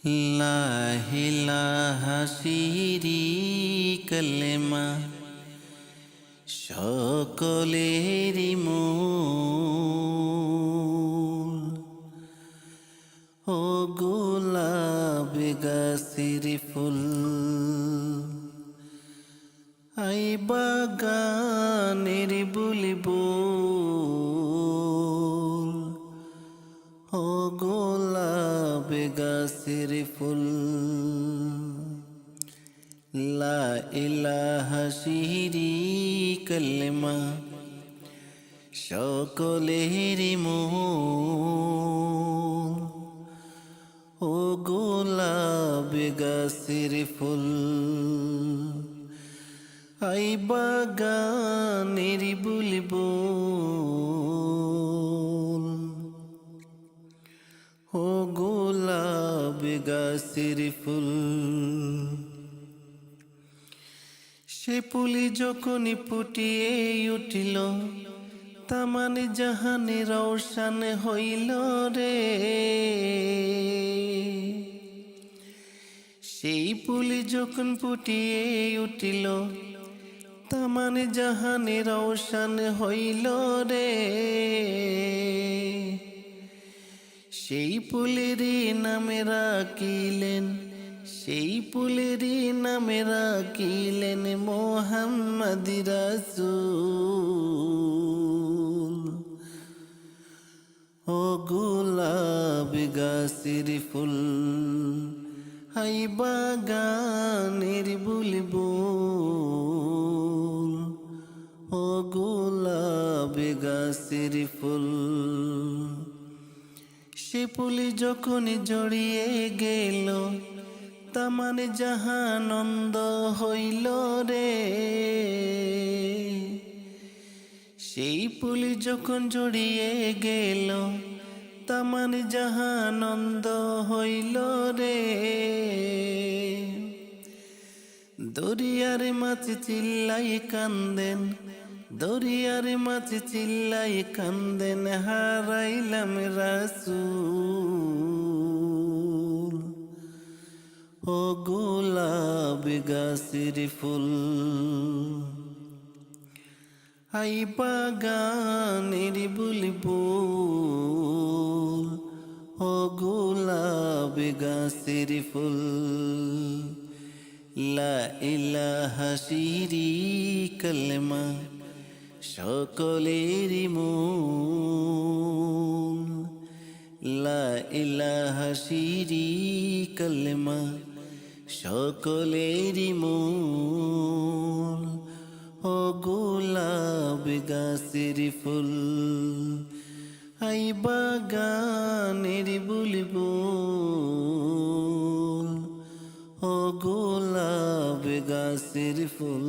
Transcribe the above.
লা ইলাহা কালেমা সকলেরই মূল। ও গোলাপ গাছের ফুল, আই বাগানের বুলবুল। ও গোলাপ গাছের ফুল, লা ইলাহা কালেমা সকলেরই মূল। ও গোলাপ গাছের ফুল, আই বাগানের বুলবুল। ও গোলাপ গাছের ফুল, সে ফুলি যখন ফুটিয়ে উঠিল, তামান জাহানে রওশন হইল রে। সেই ফুলি যখন ফুটিয়ে উঠিল, তামান জাহানে রওশন হইল রে। সেই ফুলেরই নামে রাখিলেন, সেই ফুলেরই নামে রাখিলেন মোহাম্মদ রাসূল। ও গোলাপ গাছের ফুল, আই বাগানের বুলবুল। ও গোলাপ গাছের ফুল, সে ফুলে যখন জড়িয়ে গেল, তামান জাহানন্দ হইল রে। সেই ফুলে যখন জড়িয়ে গেল, তামান জাহানন্দ হইল রে। দরিয়ার মাছ চিল্লাই কান্দেন, দরিয়ার মাছ চিল্লাই কান্দেন, হারাইলাম রাসূল। ও গোলাপ গাছের ফুল, আই বাগানের বুলবুল। ও গোলাপ গাছের ফুল, লা ইলাহা কালেমা সকলেরই মূল। লা ইলাহা কালেমা সকলেরই মূল। ও গোলাপ গাছের ফুল, আই বাগানের বুলবুল। ও গোলাপ গাছের ফুল।